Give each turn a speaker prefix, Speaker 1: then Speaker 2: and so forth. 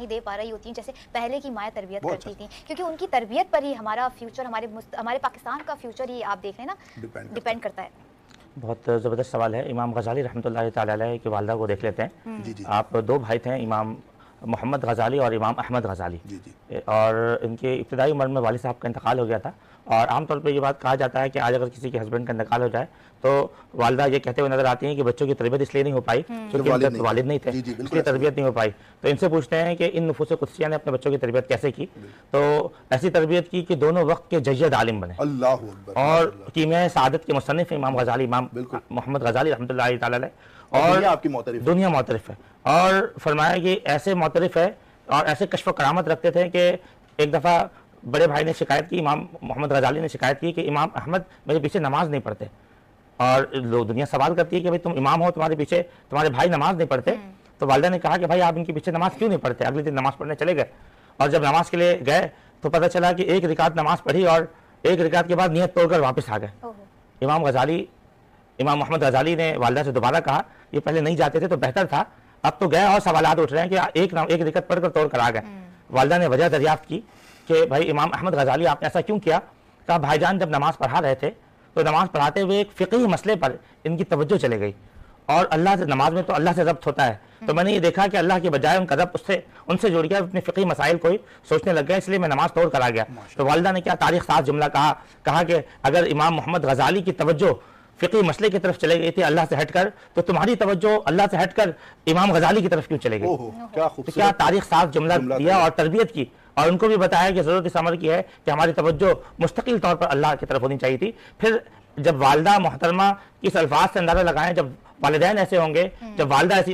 Speaker 1: نہیں دے پا رہی ہوتی ہیں جیسے پہلے کی مائیں تربیت کرتی تھیں، کیونکہ ان کی تربیت پر ہی ہمارا فیوچر، ہمارے پاکستان کا فیوچر ہی آپ دیکھ لیں نا ڈیپینڈ کرتا ہے۔
Speaker 2: بہت زبردست سوال ہے۔ امام غزالی رحمۃ اللہ تعالی علیہ کی والدہ کو دیکھ لیتے ہیں۔ آپ دو بھائی تھے، امام محمد غزالی اور امام احمد غزالی، اور ان کے ابتدائی عمر میں والد صاحب کا انتقال ہو گیا تھا، اور عام طور پہ یہ بات کہا جاتا ہے کہ آج اگر کسی کے ہسبینڈ کا انتقال ہو جائے تو والدہ یہ کہتے ہوئے نظر آتی ہیں کہ بچوں کی تربیت اس لیے نہیں ہو پائی کیونکہ ان کے والد نہیں تھے، اس لیے تربیت نہیں ہو پائی۔ تو ان سے پوچھتے ہیں کہ ان نفوس قدسیہ نے اپنے بچوں کی تربیت کیسے کی؟ تو ایسی تربیت کی کہ دونوں وقت کے جید عالم بنے، اور کیمیائے سعادت کے مصنف امام غزالی، امام محمد غزالی رحمۃ اللہ تعالی علیہ، اور دنیا معترف ہے، اور فرمایا کہ ایسے معترف ہے اور ایسے کشف و کرامت رکھتے تھے کہ ایک دفعہ بڑے بھائی نے شکایت کی، امام محمد غزالی نے شکایت کی کہ امام احمد میرے پیچھے نماز نہیں پڑھتے، اور لوگ دنیا سوال کرتی ہے کہ بھائی تم امام ہو، تمہارے پیچھے تمہارے بھائی نماز نہیں پڑھتے، تو والدہ نے کہا کہ بھائی آپ ان کے پیچھے نماز کیوں نہیں پڑھتے؟ اگلے دن نماز پڑھنے چلے گئے، اور جب نماز کے لیے گئے تو پتہ چلا کہ ایک رکعت نماز پڑھی اور ایک رکعت کے بعد نیت توڑ کر واپس آ گئے۔ امام محمد غزالی نے والدہ سے دوبارہ کہا یہ پہلے نہیں جاتے تھے تو بہتر تھا، اب تو گئے اور سوالات اٹھ رہے ہیں کہ ایک رکعت پڑھ کر توڑ کر آ گئے۔ والدہ نے وجہ دریافت کی کہ بھائی امام احمد غزالی آپ نے ایسا کیوں کیا؟ کہا بھائی جان جب نماز پڑھا رہے تھے تو نماز پڑھاتے ہوئے ایک فقہی مسئلے پر ان کی توجہ چلے گئی، اور اللہ سے نماز میں تو اللہ سے ربط ہوتا ہے، تو میں نے یہ دیکھا کہ اللہ کے بجائے ان کا ربط ان سے جڑ گیا، اپنے فقہی مسائل کو ہی سوچنے لگ گیا، اس لیے میں نماز توڑ کر آ گیا۔ تو والدہ نے کیا تاریخ ساز جملہ کہا کہ اگر امام محمد غزالی کی توجہ فقہی مسئلے کی طرف چلے گئی تھی اللہ سے ہٹ کر، تو تمہاری توجہ اللہ سے ہٹ کر امام غزالی کی طرف کیوں چلے گئی؟ تو کیا تاریخ ساز جملہ دیا اور تربیت کی، اور ان کو بھی بتایا کہ ضرورت اس امر کی ہے کہ ہماری توجہ مستقل طور پر اللہ کی طرف ہونی چاہیے تھی۔ پھر جب والدہ محترمہ کس الفاظ سے اندازہ لگائیں، جب والدین ایسے ہوں گے، جب والدہ ایسی